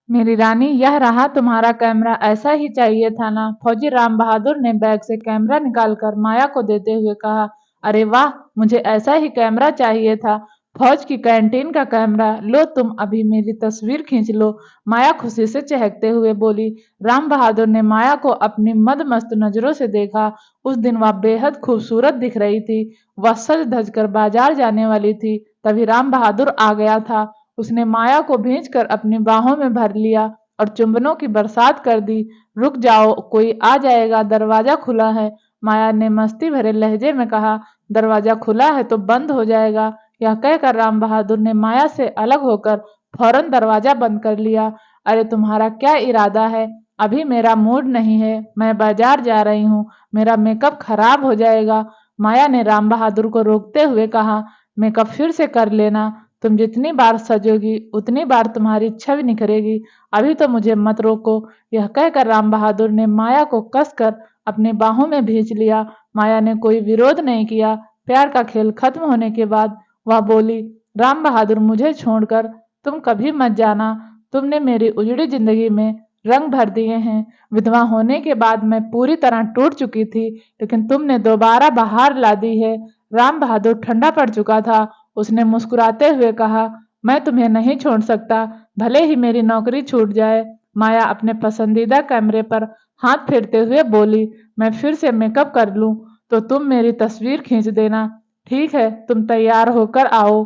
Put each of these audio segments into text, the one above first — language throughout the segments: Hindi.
मेरी रानी, यह रहा तुम्हारा कैमरा। ऐसा ही चाहिए था ना? फौजी राम बहादुर ने बैग से कैमरा निकालकर माया को देते हुए कहा। अरे वाह, मुझे ऐसा ही कैमरा चाहिए था। फौज की कैंटीन का कैमरा। लो, तुम अभी मेरी तस्वीर खींच लो। माया खुशी से चहकते हुए बोली। राम बहादुर ने माया को अपनी मदमस्त नजरों से देखा। उस दिन वह बेहद खूबसूरत दिख रही थी। वह सज धज कर बाजार जाने वाली थी, तभी राम बहादुर आ गया था। उसने माया को भींचकर अपनी बाहों में भर लिया और चुंबनों की बरसात कर दी। रुक जाओ, कोई आ जाएगा, दरवाजा खुला है। माया ने मस्ती भरे लहजे में कहा। दरवाजा खुला है तो बंद हो जाएगा। यह कहकर राम बहादुर ने माया से अलग होकर फौरन दरवाजा बंद कर लिया। अरे तुम्हारा क्या इरादा है? अभी मेरा मूड नहीं है, मैं बाजार जा रही हूँ, मेरा मेकअप खराब हो जाएगा। माया ने राम बहादुर को रोकते हुए कहा। मेकअप फिर से कर लेना। तुम जितनी बार सजोगी उतनी बार तुम्हारी छवि निखरेगी। अभी तो मुझे मत रोको। यह कहकर राम बहादुर ने माया को कसकर अपनी बाहों में भींच लिया। माया ने कोई विरोध नहीं किया। प्यार का खेल खत्म होने के बाद वह बोली। राम बहादुर, मुझे छोड़कर तुम कभी मत जाना। तुमने मेरी उजड़ी जिंदगी में रंग भर दिए हैं। विधवा होने के बाद मैं पूरी तरह टूट चुकी थी, लेकिन तुमने दोबारा बहार ला दी है। राम बहादुर ठंडा पड़ चुका था। उसने मुस्कुराते हुए कहा, मैं तुम्हें नहीं छोड़ सकता, भले ही मेरी नौकरी छूट जाए। माया अपने पसंदीदा कैमरे पर हाथ फेरते हुए बोली। मैं फिर से मेकअप कर लूं तो तुम मेरी तस्वीर खींच देना। ठीक है, तुम तैयार होकर आओ,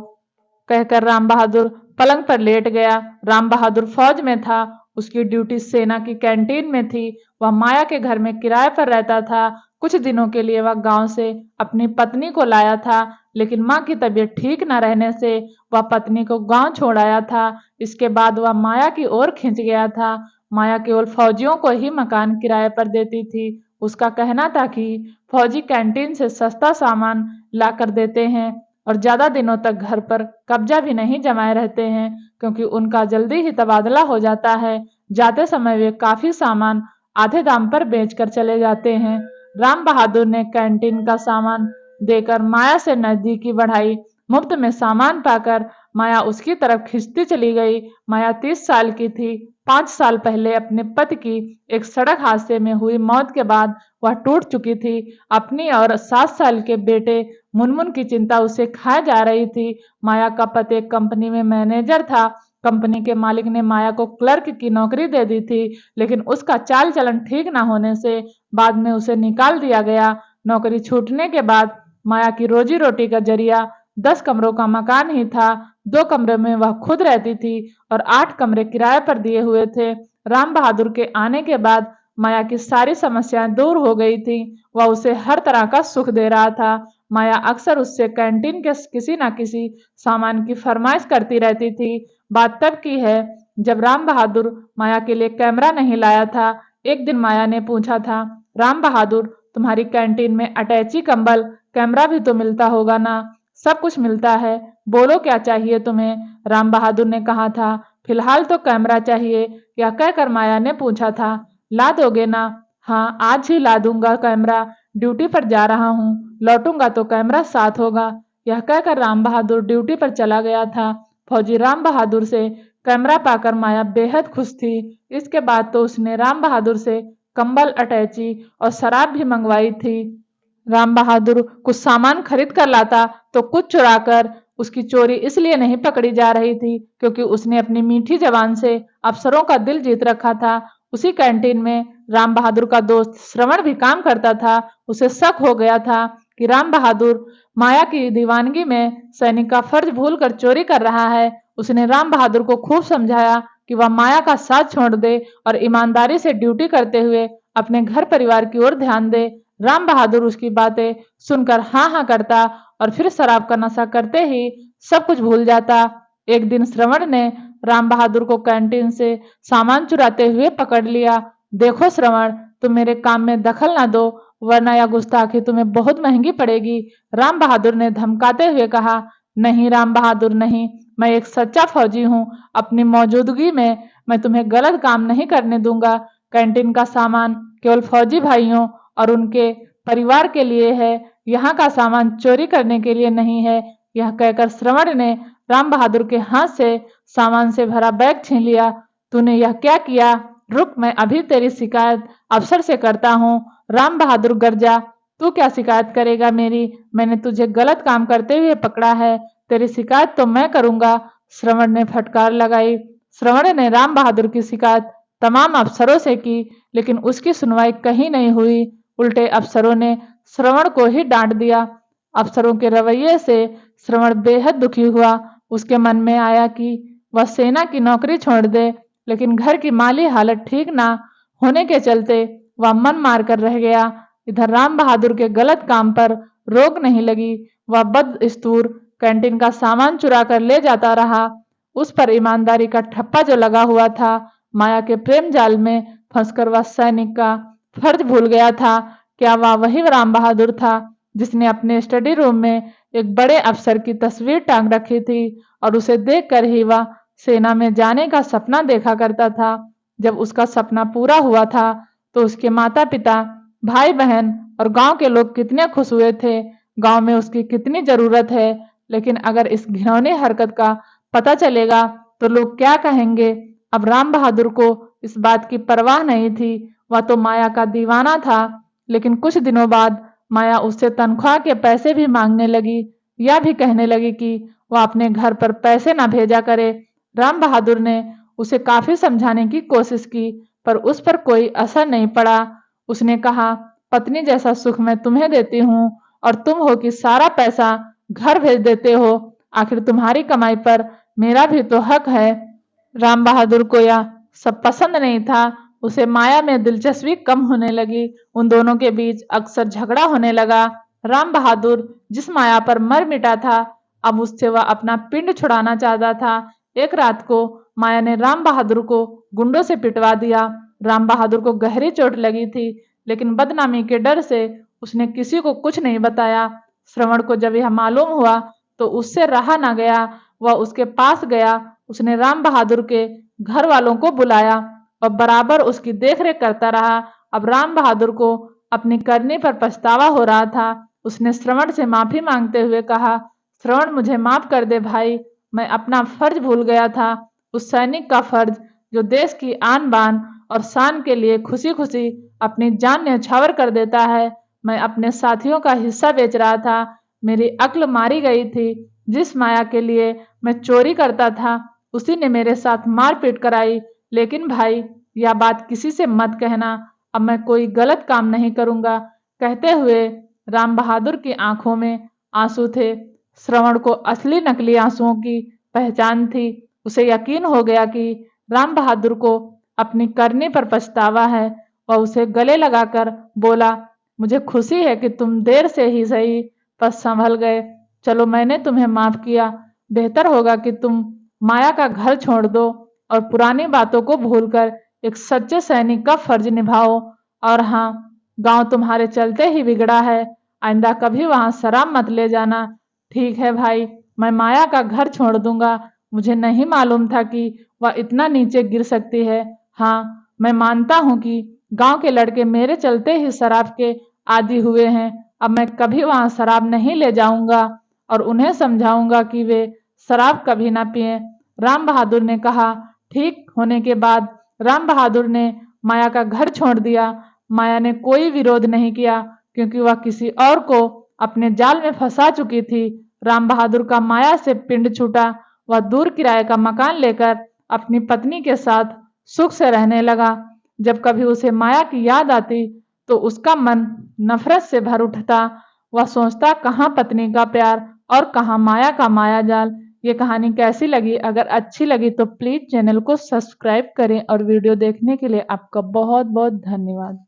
कहकर राम बहादुर पलंग पर लेट गया। राम बहादुर फौज में था। उसकी ड्यूटी सेना की कैंटीन में थी। वह माया के घर में किराए पर रहता था। कुछ दिनों के लिए वह गांव से अपनी पत्नी को लाया था, लेकिन मां की तबीयत ठीक न रहने से वह पत्नी को गांव छोड़ आया था। इसके बाद वह माया की ओर खिंच गया था। माया केवल फौजियों को ही मकान किराए पर देती थी। उसका कहना था कि फौजी कैंटीन से सस्ता सामान ला कर देते हैं और ज्यादा दिनों तक घर पर कब्जा भी नहीं जमाए रहते हैं, क्योंकि उनका जल्दी ही तबादला हो जाता है। जाते समय वे काफी सामान आधे दाम पर बेचकर चले जाते हैं। राम बहादुर ने कैंटीन का सामान देकर माया से नजदीकी बढ़ाई। मुफ्त में सामान पाकर माया उसकी तरफ खिंचती चली गई। माया 30 साल की थी। 5 साल पहले अपने पति की एक सड़क हादसे में हुई मौत के बाद वह टूट चुकी थी। अपनी और 7 साल के बेटे मुनमुन की चिंता उसे खाए जा रही थी। माया का पति एक कंपनी में मैनेजर था। कंपनी के मालिक ने माया को क्लर्क की नौकरी दे दी थी, लेकिन उसका चाल चलन ठीक न होने से बाद में उसे निकाल दिया गया। नौकरी छूटने के बाद माया की रोजी रोटी का जरिया 10 कमरों का मकान ही था। 2 कमरे में वह खुद रहती थी और 8 कमरे किराए पर दिए हुए थे। राम बहादुर के आने के बाद माया की सारी समस्याएं दूर हो गई थी। वह उसे हर तरह का सुख दे रहा था। माया अक्सर उससे कैंटीन के किसी न किसी सामान की फरमाइश करती रहती थी। बात तब की है जब राम बहादुर माया के लिए कैमरा नहीं लाया था। एक दिन माया ने पूछा था, राम बहादुर, तुम्हारी कैंटीन में अटैची कंबल कैमरा भी तो मिलता होगा ना? सब कुछ मिलता है, बोलो क्या चाहिए तुम्हें? राम बहादुर ने कहा था, फिलहाल तो कैमरा चाहिए। यह कहकर माया ने पूछा था, ला दोगे ना? हाँ, आज ही ला दूंगा कैमरा। ड्यूटी पर जा रहा हूँ, लौटूंगा तो कैमरा साथ होगा। यह कहकर राम बहादुर ड्यूटी पर चला गया था। फौजी राम बहादुर से कैमरा पाकर माया बेहद खुश थी। इसके बाद तो उसने राम बहादुर से कंबल, अटैची और शराब भी मंगवाई थी। राम बहादुर कुछ सामान खरीद कर लाता तो कुछ चुराकर। उसकी चोरी इसलिए नहीं पकड़ी जा रही थी क्योंकि उसने अपनी मीठी जबान से अफसरों का दिल जीत रखा था। उसी कैंटीन में राम बहादुर का दोस्त श्रवण भी काम करता था। उसे शक हो गया था कि राम बहादुर माया की दीवानगी में सैनिक का फर्ज भूलकर चोरी कर रहा है। उसने राम बहादुर को खूब समझाया कि वह माया का साथ छोड़ दे और ईमानदारी से ड्यूटी करते हुए अपने घर परिवार की ओर ध्यान दे। राम बहादुर उसकी बातें सुनकर हाँ हाँ करता और फिर शराब का नशा करते ही सब कुछ भूल जाता। एक दिन श्रवण ने राम बहादुर को कैंटीन से सामान चुराते हुए पकड़ लिया। देखो श्रवण, तुम मेरे काम में दखल ना दो, वरना यह गुस्ताखी तुम्हें बहुत महंगी पड़ेगी। राम बहादुर ने धमकाते हुए कहा। नहीं राम बहादुर, नहीं, मैं एक सच्चा फौजी हूँ। अपनी मौजूदगी में मैं तुम्हें गलत काम नहीं करने दूंगा। कैंटीन का सामान केवल फौजी भाइयों और उनके परिवार के लिए है, यहाँ का सामान चोरी करने के लिए नहीं है। यह कहकर श्रवण ने राम बहादुर के हाथ से सामान से भरा बैग छीन लिया। तूने यह क्या किया? रुक, मैं अभी तेरी शिकायत अफसर से करता हूँ। राम बहादुर गरजा, तू क्या शिकायत करेगा मेरी? मैंने तुझे गलत काम करते हुए पकड़ा है, तेरी शिकायत तो मैं करूंगा। श्रवण ने फटकार लगाई। श्रवण ने राम बहादुर की शिकायत तमाम अफसरों से की, लेकिन उसकी सुनवाई कहीं नहीं हुई। उल्टे अफसरों ने श्रवण को ही डांट दिया। अफसरों के रवैये से श्रवण बेहद दुखी हुआ। उसके मन में आया कि वह सेना की नौकरी छोड़ दे, लेकिन घर की माली हालत ठीक ना होने के चलते वह मन मार कर रह गया। इधर राम बहादुर के गलत काम पर रोक नहीं लगी। वह बदस्तूर कैंटीन का सामान चुरा कर ले जाता रहा। उस पर ईमानदारी का ठप्पा जो लगा हुआ था, माया के प्रेम जाल में फंसकर वह सैनिक का फर्ज भूल गया था। क्या वह वही राम बहादुर था जिसने अपने स्टडी रूम में एक बड़े अफसर की तस्वीर टांग रखी थी और उसे देखकर ही वह सेना में जाने का सपना देखा करता था? जब उसका सपना पूरा हुआ था तो उसके माता पिता, भाई बहन और गांव के लोग कितने खुश हुए थे। गांव में उसकी कितनी जरूरत है, लेकिन अगर इस घिनौनी हरकत का पता चलेगा तो लोग क्या कहेंगे? अब राम बहादुर को इस बात की परवाह नहीं थी। वह तो माया का दीवाना था। लेकिन कुछ दिनों बाद माया उससे तनख्वाह के पैसे भी मांगने लगी। यह भी कहने लगी कि वह अपने घर पर पैसे ना भेजा करे। राम बहादुर ने उसे काफी समझाने की कोशिश की, पर उस पर कोई असर नहीं पड़ा। उसने कहा, पत्नी जैसा सुख मैं तुम्हें देती हूँ और तुम हो कि सारा पैसा घर भेज देते हो। आखिर तुम्हारी कमाई पर मेरा भी तो हक है। राम बहादुर को यह सब पसंद नहीं था। उसे माया में दिलचस्पी कम होने लगी। उन दोनों के बीच अक्सर झगड़ा होने लगा। राम बहादुर जिस माया पर मर मिटा था, अब उससे वह अपना पिंड छुड़ाना चाहता था। एक रात को माया ने राम बहादुर को गुंडों से पिटवा दिया। राम बहादुर को गहरी चोट लगी थी, लेकिन बदनामी के डर से उसने किसी को कुछ नहीं बताया। श्रवण को जब यह मालूम हुआ तो उससे रहा ना गया। वह उसके पास गया। उसने राम बहादुर के घर वालों को बुलाया और बराबर उसकी देखरेख करता रहा। अब राम बहादुर को अपनी करनी पर पछतावा हो रहा था। उसने श्रवण से माफी मांगते हुए कहा, श्रवण मुझे माफ कर दे भाई, मैं अपना फर्ज भूल गया था। उस सैनिक का फर्ज जो देश की आन बान और शान के लिए खुशी खुशी अपनी जान न्यौछावर कर देता है। मैं अपने साथियों का हिस्सा बेच रहा था। मेरी अक्ल मारी गई थी। जिस माया के लिए मैं चोरी करता था, उसी ने मेरे साथ मारपीट कराई। लेकिन भाई, यह बात किसी से मत कहना। अब मैं कोई गलत काम नहीं करूंगा। कहते हुए राम बहादुर की आंखों में आंसू थे। श्रवण को असली नकली आंसुओं की पहचान थी। उसे यकीन हो गया कि राम बहादुर को अपनी करनी पर पछतावा है। वह उसे गले लगाकर बोला, मुझे खुशी है कि तुम देर से ही सही पर संभल गए। चलो, मैंने तुम्हें माफ किया। बेहतर होगा कि तुम माया का घर छोड़ दो और पुरानी बातों को भूलकर एक सच्चे सैनिक का फर्ज निभाओ। और हाँ, गांव तुम्हारे चलते ही बिगड़ा है। आइंदा कभी वहां शराब मत ले जाना। ठीक है भाई, मैं माया का घर छोड़ दूंगा। मुझे नहीं मालूम था कि वह इतना नीचे गिर सकती है। हाँ, मैं मानता हूँ कि गांव के लड़के मेरे चलते ही शराब के आदी हुए हैं। अब मैं कभी वहां शराब नहीं ले जाऊंगा और उन्हें समझाऊंगा कि वे शराब कभी ना पिए। राम बहादुर ने कहा। ठीक होने के बाद राम बहादुर ने माया का घर छोड़ दिया। माया ने कोई विरोध नहीं किया, क्योंकि वह किसी और को अपने जाल में फंसा चुकी थी। राम बहादुर का माया से पिंड छूटा। वह दूर किराए का मकान लेकर अपनी पत्नी के साथ सुख से रहने लगा। जब कभी उसे माया की याद आती तो उसका मन नफरत से भर उठता। वह सोचता, कहाँ पत्नी का प्यार और कहाँ माया का माया जाल। ये कहानी कैसी लगी? अगर अच्छी लगी तो प्लीज चैनल को सब्सक्राइब करें और वीडियो देखने के लिए आपका बहुत बहुत धन्यवाद।